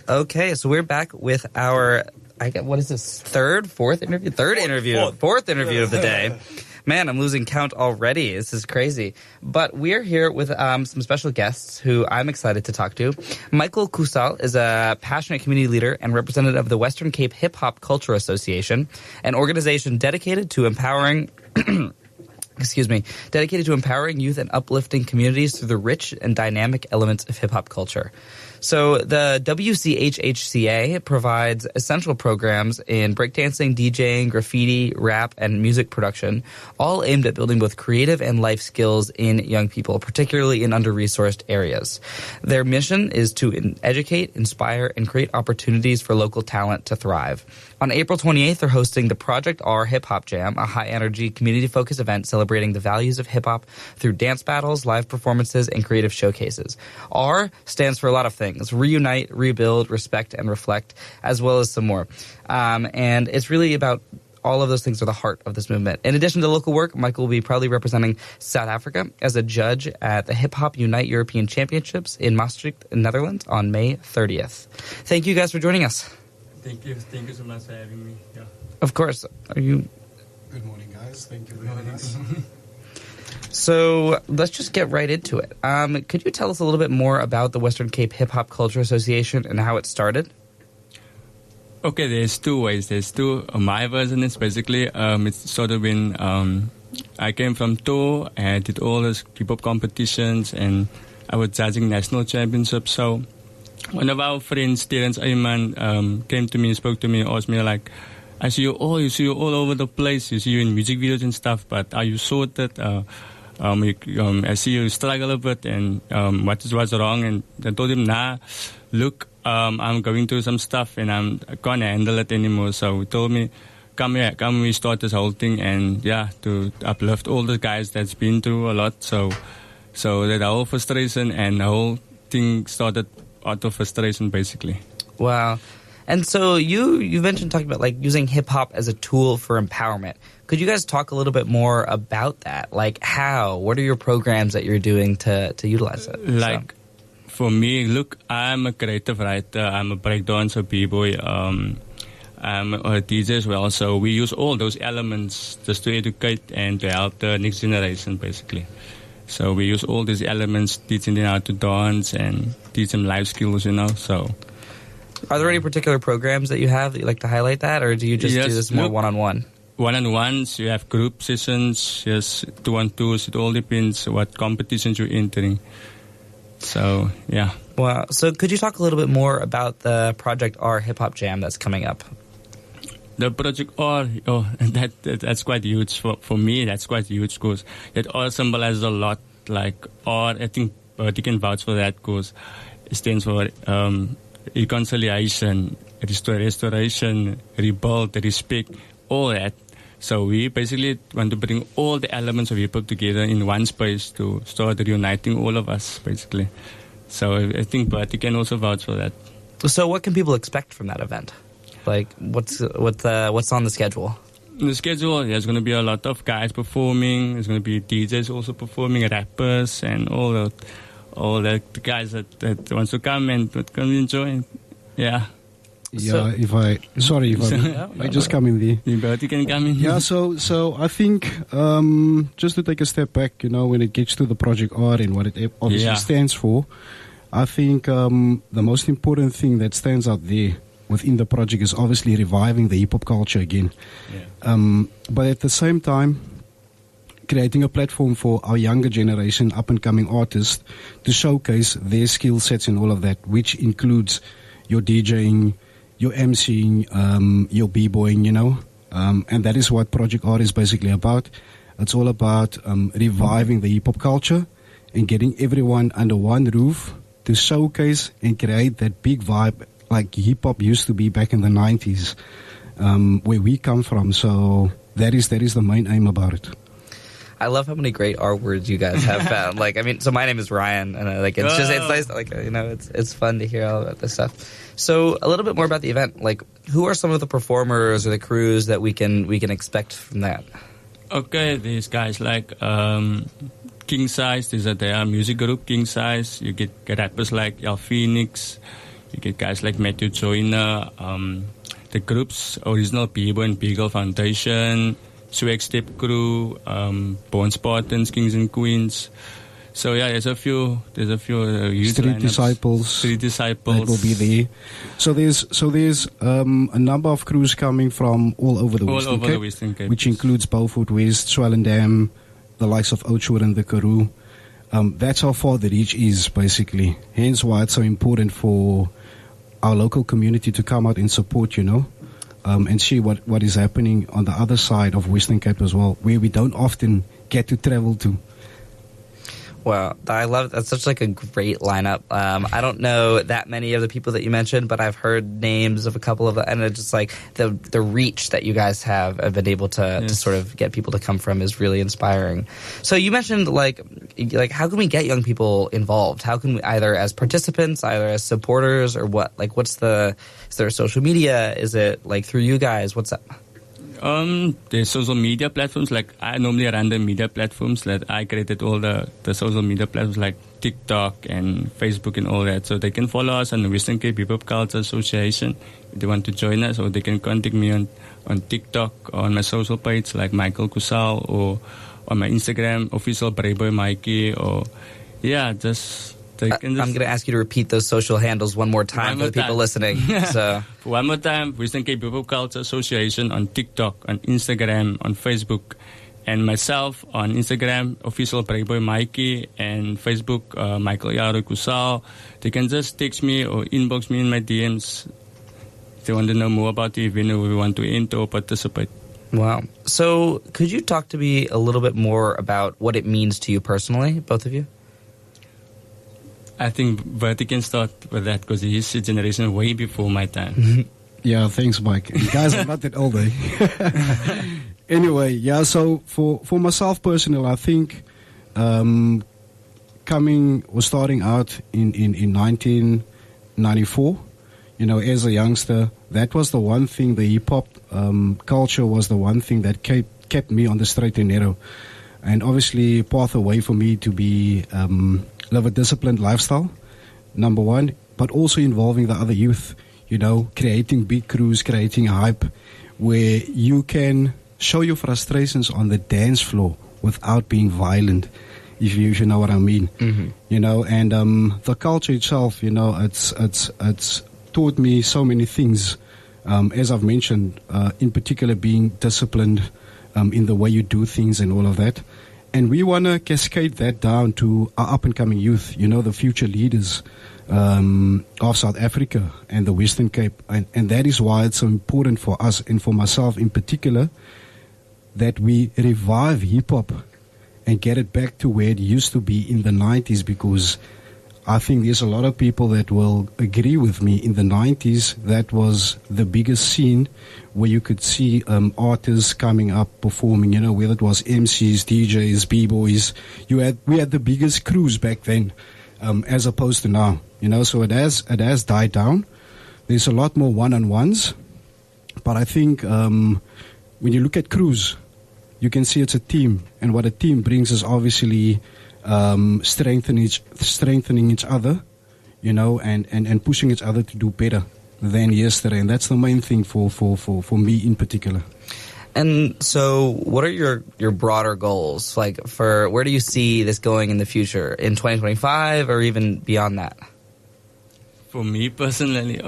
Okay, so we're back with our, what is this, fourth interview of the day. Man, I'm losing count already. This is crazy. But we're here with some special guests who I'm excited to talk to. Michael Khoosal is a passionate community leader and representative of the Western Cape Hip Hop Culture Association, an organization dedicated to empowering youth and uplifting communities through the rich and dynamic elements of hip-hop culture. So the WCHHCA provides essential programs in breakdancing, DJing, graffiti, rap, and music production, all aimed at building both creative and life skills in young people, particularly in under-resourced areas. Their mission is to educate, inspire, and create opportunities for local talent to thrive. On April 28th, they're hosting the Project R Hip Hop Jam, a high-energy, community-focused event celebrating the values of hip-hop through dance battles, live performances, and creative showcases. R stands for a lot of things: reunite, rebuild, respect, and reflect, as well as some more. And it's really about all of those things are the heart of this movement. In addition to local work, Michael will be proudly representing South Africa as a judge at the Hip Hop Unite European Championships in Maastricht, Netherlands on May 30th. Thank you guys for joining us. Thank you so much for having me. Yeah. Of course. Good morning, guys. Thank you for having us. So let's just get right into it. Could you tell us a little bit more about the Western Cape Hip Hop Culture Association and how it started? Okay, there's two ways. My version is basically, it's sort of when I came from tour and I did all those hip-hop competitions and I was judging national championships. So one of our friends, Terence Ayman, came to me and spoke to me and asked me, like, I see you all over the place. You see you in music videos and stuff, but are you sorted? I see you struggle a bit, and what's wrong? And I told him, look, I'm going through some stuff, and I can't handle it anymore. So he told me, come we start this whole thing, and to uplift all the guys that's been through a lot. So that whole frustration and the whole thing started out of frustration, basically. Wow. And so you mentioned talking about like using hip hop as a tool for empowerment. Could you guys talk a little bit more about that? Like how? What are your programs that you're doing to utilize it? For me, look, I'm a creative writer. I'm a breakdancer, b-boy. I'm a DJ as well. So we use all those elements just to educate and to help the next generation, basically. So we use all these elements, teaching them how to dance and teach them life skills, So. Are there any particular programs that you have that you like to highlight that, or do you just do this more one-on-one? One-on-ones, you have group sessions, yes, two-on-twos. It all depends what competitions you're entering. So, yeah. Wow. So could you talk a little bit more about the Project R Hip Hop Jam that's coming up? The Project R, that's quite huge. For me, that's quite huge because that R symbolizes a lot. Like R, I think you can vouch for that because it stands for reconciliation, restoration, rebuild, respect, all that. So we basically want to bring all the elements of hip-hop together in one space to start reuniting all of us, basically. So I think Bertie can also vouch for that. So what can people expect from that event? Like, what's on the schedule? The schedule, there's going to be a lot of guys performing. There's going to be DJs also performing, rappers, and all the guys that wants to come and come enjoy. Yeah. Yeah, I just come in there. You can come in. Yeah, so I think just to take a step back, when it gets to the Project R and what it obviously stands for, I think the most important thing that stands out there within the project is obviously reviving the hip-hop culture again. Yeah. But at the same time, creating a platform for our younger generation, up-and-coming artists, to showcase their skill sets and all of that, which includes your DJing, your MCing, your b-boying, and that is what Project R is basically about. It's all about reviving the hip-hop culture and getting everyone under one roof to showcase and create that big vibe like hip-hop used to be back in the 90s, where we come from. So that is the main aim about it. I love how many great R words you guys have found. So my name is Ryan, and it's nice. It's fun to hear all about this stuff. So a little bit more about the event. Like, who are some of the performers or the crews that we can expect from that? Okay, these guys like King Size. They are music group King Size. You get rappers like El Phoenix. You get guys like Matthew Joyner, the groups Original Bieber and Beagle Foundation, Swag Step Crew, Born Spartans, Kings and Queens. So yeah, there's a few youth Street lineups. Street Disciples that will be there. So there's a number of crews coming from all over the Western Cape, which includes Beaufort West, Swellendam, the likes of Oudtshoorn and the Karoo. That's how far the reach is, basically. Hence why it's so important for our local community to come out and support, and see what is happening on the other side of Western Cape as well, where we don't often get to travel to. Wow, I love that's such like a great lineup. I don't know that many of the people that you mentioned, but I've heard names of a couple of them, and it's just like the reach that you guys have been able to sort of get people to come from is really inspiring. So you mentioned like how can we get young people involved? How can we, either as participants, either as supporters, or what? Like, is there social media? Is it like through you guys? What's that? There's social media platforms. Like I normally run the media platforms that I created all the social media platforms like TikTok and Facebook and all that. So they can follow us on the Western Cape Hip Hop Culture Association if they want to join us, or they can contact me on TikTok or on my social page like Michael Khoosal, or on my Instagram official Brayboy Mikey, or just. I'm going to ask you to repeat those social handles one more time for the people listening. So one more time, Western Cape Hip Hop Culture Association on TikTok, on Instagram, on Facebook, and myself on Instagram, official Brayboy Mikey, and Facebook, Michael Yaro Khoosal. They can just text me or inbox me in my DMs if they want to know more about the event or we want to enter or participate. Wow. So could you talk to me a little bit more about what it means to you personally, both of you? I think Bertie can start with that because he's a generation way before my time. Yeah, thanks, Mike. And guys, I'm not that old, eh? Anyway, so for myself personally, I think starting out in 1994, as a youngster, that was the one thing, the hip-hop culture was the one thing that kept me on the straight and narrow. And obviously, pathway for me to be... live a disciplined lifestyle, number one, but also involving the other youth, creating big crews, creating a hype where you can show your frustrations on the dance floor without being violent, if you know what I mean. Mm-hmm. And the culture itself, it's taught me so many things, as I've mentioned, in particular being disciplined in the way you do things and all of that. And we want to cascade that down to our up-and-coming youth, the future leaders of South Africa and the Western Cape. And that is why it's so important for us and for myself in particular that we revive hip-hop and get it back to where it used to be in the 90s, because I think there's a lot of people that will agree with me. In the 90s, that was the biggest scene where you could see artists coming up performing, whether it was MCs, DJs, B-boys. We had the biggest crews back then, as opposed to now, so it has died down. There's a lot more one-on-ones, but I think when you look at crews, you can see it's a team, and what a team brings is obviously strengthening each other, and pushing each other to do better than yesterday. And that's the main thing for me in particular. And so what are your broader goals? Like, for where do you see this going in the future, in 2025 or even beyond that? For me personally,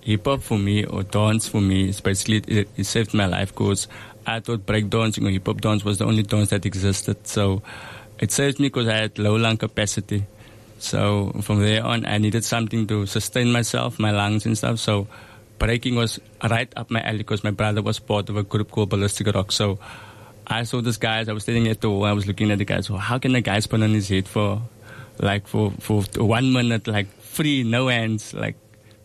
hip-hop for me or dance for me, especially it saved my life, because I thought breakdancing or hip-hop dance was the only dance that existed. So it saved me because I had low lung capacity. So from there on, I needed something to sustain myself, my lungs and stuff. So breaking was right up my alley because my brother was part of a group called Ballistic Rock. So I saw these guys. I was standing at the wall. I was looking at the guys. Well, how can a guy spin on his head for 1 minute, like free, no hands, like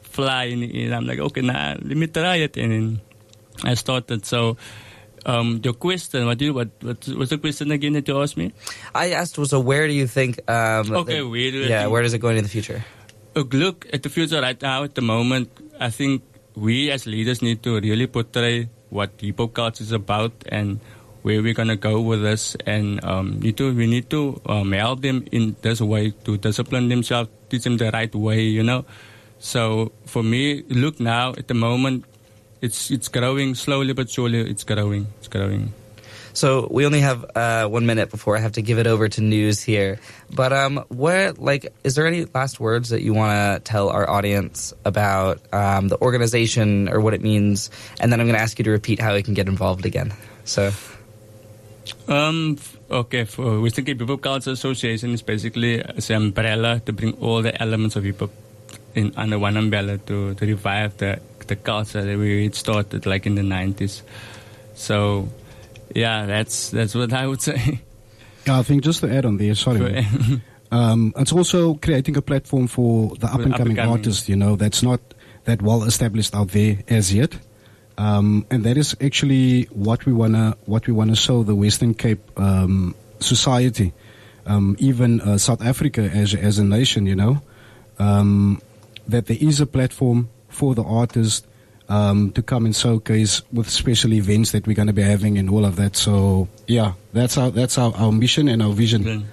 fly in the air? I'm like, okay, let me try it. And then I started. So your question, what's the question again that you asked me? I asked, so where do you think... where does it go into the future? Look at the future right now, at the moment, I think we as leaders need to really portray what hip-hop culture is about and where we're going to go with this. And we need to help them in this way to discipline themselves, teach them the right way, So for me, look now at the moment, it's growing slowly but surely. It's growing. So we only have 1 minute before I have to give it over to news here. But is there any last words that you want to tell our audience about the organization or what it means? And then I'm going to ask you to repeat how we can get involved again. So, okay, for Western Cape Hip Hop Culture Association is basically an umbrella to bring all the elements of hip hop under one umbrella to revive the culture that we started like in the 90s. So. Yeah, that's what I would say. Yeah, I think just to add on there, sorry. It's also creating a platform for the up-and-coming artists, that's not that well established out there as yet. And that is actually what we wanna show the Western Cape society, even South Africa as a nation, that there is a platform for the artists to come and showcase with special events that we're going to be having and all of that. So yeah, that's our mission and our vision.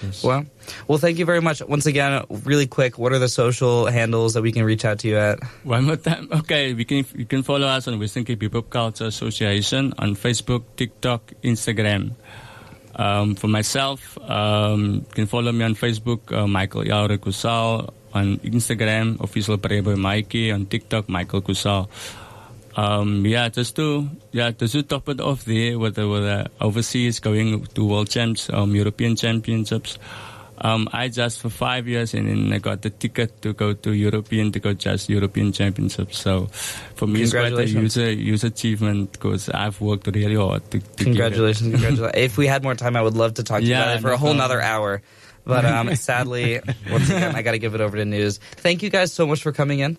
Yes. Well, thank you very much. Once again, really quick, what are the social handles that we can reach out to you at? One more time. Okay, you can follow us on Western Cape Hip Hop Culture Association on Facebook, TikTok, Instagram. For myself, you can follow me on Facebook, Michael Yaure Khoosal. On Instagram, official Playboy Mikey. On TikTok, Michael Khoosal. Just to top it off there with the overseas going to World Champs, European Championships. I just for 5 years and then I got the ticket to go to European Championships. So for me, it's quite a huge achievement because I've worked really hard to Congratulations. If we had more time, I would love to talk to you about it for a whole nother hour. But sadly, once again, I got to give it over to news. Thank you guys so much for coming in.